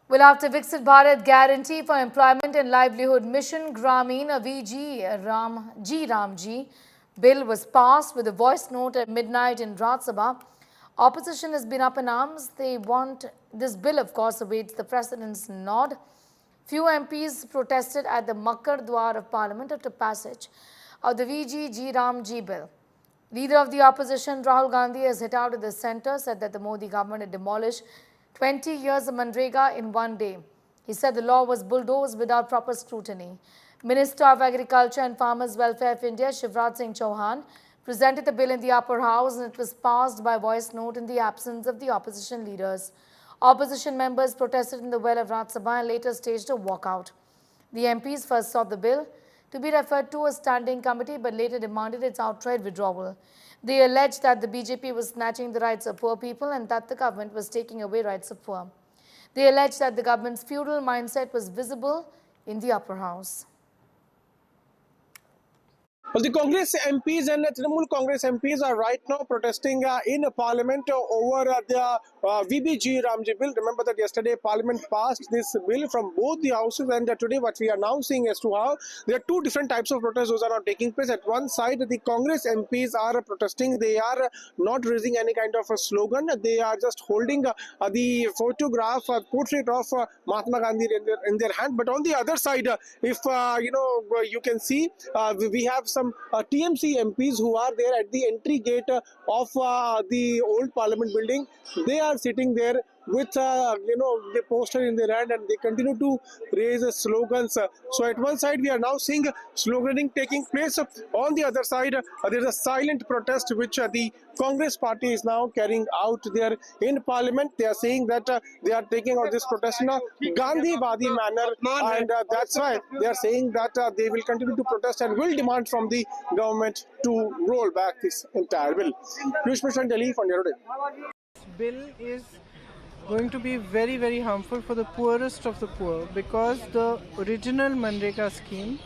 Well, after Viksit Bharat Guarantee for Employment and Livelihood Mission Grameen, a Ramji bill was passed with a voice note at midnight in Rajya Sabha. Opposition has been up in arms. They want this bill, of course, awaits the president's nod. Few MPs protested at the Makkar Dwar of Parliament after passage of the VG Ramji bill. Leader of the opposition, Rahul Gandhi, has hit out at the centre, said that the Modi government had demolished 20 years of Manrega in one day. He said the law was bulldozed without proper scrutiny. Minister of Agriculture and Farmers Welfare of India, Shivraj Singh Chauhan, presented the bill in the upper house and it was passed by voice note in the absence of the opposition leaders. Opposition members protested in the well of Rajya Sabha and later staged a walkout. The MPs first sought the bill to be referred to a standing committee but later demanded its outright withdrawal. They alleged that the BJP was snatching the rights of poor people and that the government was taking away rights of poor. They alleged that the government's feudal mindset was visible in the upper house. Well, the Congress MPs and Trinamool Congress MPs are right now protesting in Parliament over the VBG Ramji bill. Remember that yesterday Parliament passed this bill from both the houses, and today what we are now seeing as to how there are two different types of protests those are now taking place. At one side, the Congress MPs are protesting. They are not raising any kind of a slogan. They are just holding the photograph, portrait of Mahatma Gandhi in their hand. But on the other side, if you can see, we have some TMC MPs who are there at the entry gate of the old Parliament building. They are sitting there with the poster in their hand, and they continue to raise slogans. So at one side we are now seeing sloganing taking place. On the other side there is a silent protest which the Congress party is now carrying out there in Parliament. They are saying that they are taking out this protest in a Gandhi-Vadi manner, and that's why they are saying that they will continue to protest and will demand from the government to roll back this entire bill. Piyush Mishra, Delhi, for Nero Day. Bill is going to be very, very harmful for the poorest of the poor, because the original Manrega scheme,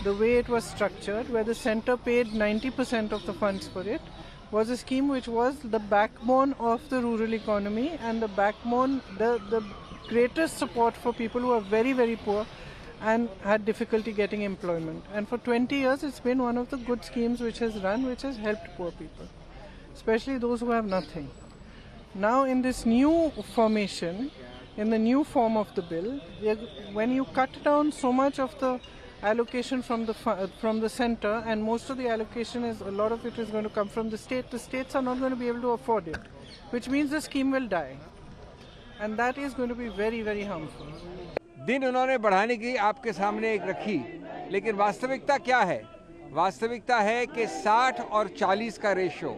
the way it was structured, where the centre paid 90% of the funds for it, was a scheme which was the backbone of the rural economy and the backbone, the greatest support for people who are very, very poor and had difficulty getting employment. And for 20 years it's been one of the good schemes which has run, which has helped poor people, especially those who have nothing. Now in this new formation, in the new form of the bill, when you cut down so much of the allocation from the center, and most of the allocation is, a lot of it is going to come from the states are not going to be able to afford it, which means the scheme will die, and that is going to be very, very harmful. दिन उन्होंने बढ़ाने की आपके सामने एक रखी, लेकिन वास्तविकता क्या है? वास्तविकता है कि 60 और 40 का रेशो।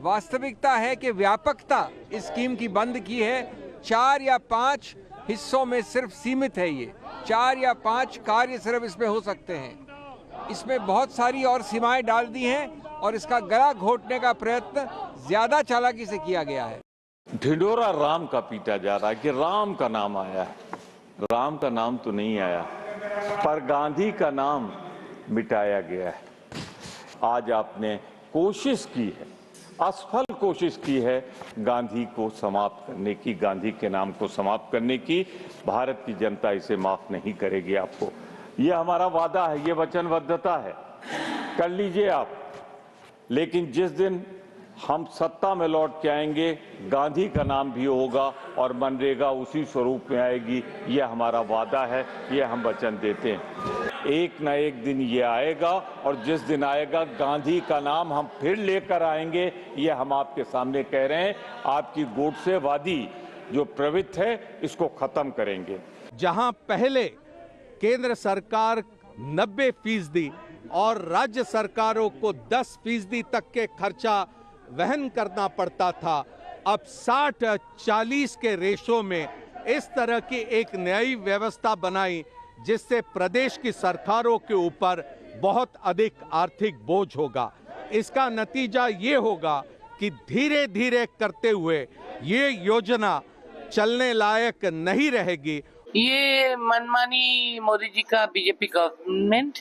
वास्तविकता है कि व्यापकता इस स्कीम की बंद की है। 4 या 5 हिस्सों में सिर्फ सीमित है ये। 4 या 5 कार्य सिर्फ इसमें हो सकते हैं। इसमें बहुत सारी और सीमाएं डाल दी हैं और इसका गला घोटने का प्रयत्न ज्यादा चालाकी से किया गया है। ढिंढोरा राम का पीटा जा रहा है कि राम का नाम आया है। राम का नाम तो नहीं आया, पर गांधी का नाम मिटाया गया है। आज आपने कोशिश की है, असफल कोशिश की है गांधी को समाप्त करने की, गांधी के नाम को समाप्त करने की। भारत की जनता इसे माफ नहीं करेगी आपको। ये हमारा वादा है, ये वचनबद्धता है, कर लीजिए आप। लेकिन जिस दिन हम सत्ता में लौट के आएंगे, गांधी का नाम भी होगा और मनरेगा उसी स्वरूप में आएगी। ये हमारा वादा है, ये हम वचन देते हैं। एक न एक दिन ये आएगा, और जिस दिन आएगा गांधी का नाम हम फिर लेकर आएंगे। ये हम आपके सामने कह रहे हैं। आपकी गोडसेवादी जो प्रवृत्ति है, इसको खत्म करेंगे। जहां पहले केंद्र सरकार 90% और राज्य सरकारों को 10% तक के खर्चा वहन करना पड़ता था, अब 60-40 के रेशो में इस तरह की एक नई व्यवस्था बनाई, जिससे प्रदेश की सरकारों के ऊपर बहुत अधिक आर्थिक बोझ होगा। इसका नतीजा ये होगा कि धीरे धीरे करते हुए ये योजना चलने लायक नहीं रहेगी। ये मनमानी मोदी जी का बीजेपी गवर्नमेंट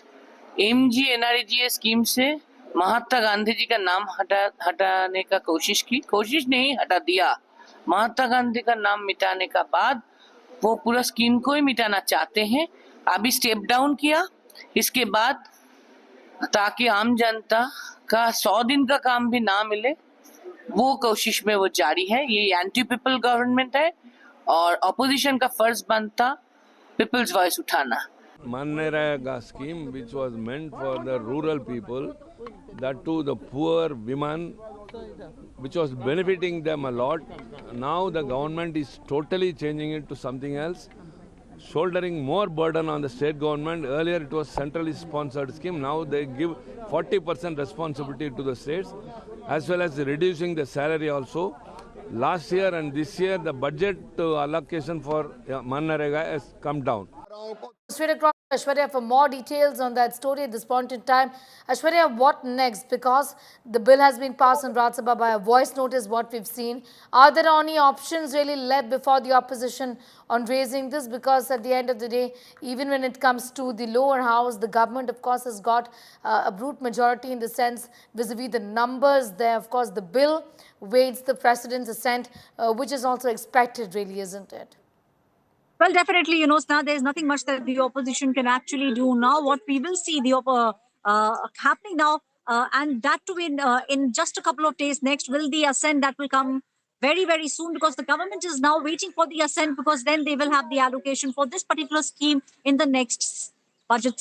MGNREGA स्कीम से महात्मा गांधी जी का नाम हटाने का कोशिश नहीं, हटा दिया। महात्मा गांधी का नाम मिटाने का बाद वो पूरा स्कीम को ही मिटाना चाहते हैं। अभी स्टेप डाउन किया, इसके बाद ताकि आम जनता का 100 दिन का काम भी ना मिले, वो कोशिश में वो जारी है। ये एंटी पीपल गवर्नमेंट है और ऑपोजिशन का फर्ज बनता पीपल्स वॉइस उठाना। Manrega scheme, which was meant for the rural people, that too the poor women, which was benefiting them a lot. Now the government is totally changing it to something else, shouldering more burden on the state government. Earlier it was centrally sponsored scheme. Now they give 40% responsibility to the states, as well as reducing the salary also. Last year and this year, the budget allocation for Manrega has come down. Straight across Aishwarya for more details on that story at this point in time. Aishwarya, what next? Because the bill has been passed in Rajya Sabha by a voice note is what we've seen. Are there any options really left before the opposition on raising this? Because at the end of the day, even when it comes to the lower house, the government of course has got a brute majority in the sense vis-a-vis the numbers there. Of course, the bill waits the president's assent, which is also expected really, isn't it? Well, definitely, now there's nothing much that the opposition can actually do now. What we will see happening now, and that too in just a couple of days next, will the assent that will come very, very soon, because the government is now waiting for the assent, because then they will have the allocation for this particular scheme in the next budget.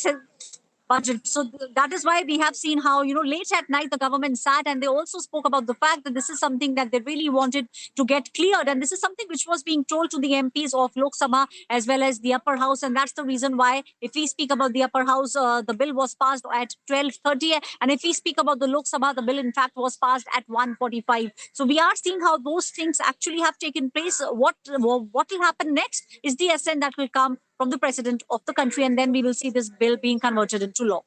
So that is why we have seen how, late at night the government sat, and they also spoke about the fact that this is something that they really wanted to get cleared. And this is something which was being told to the MPs of Lok Sabha as well as the upper house. And that's the reason why, if we speak about the upper house, the bill was passed at 12:30. And if we speak about the Lok Sabha, the bill in fact was passed at 1:45. So we are seeing how those things actually have taken place. What will happen next is the assent that will come from the president of the country, and then we will see this bill being converted into law.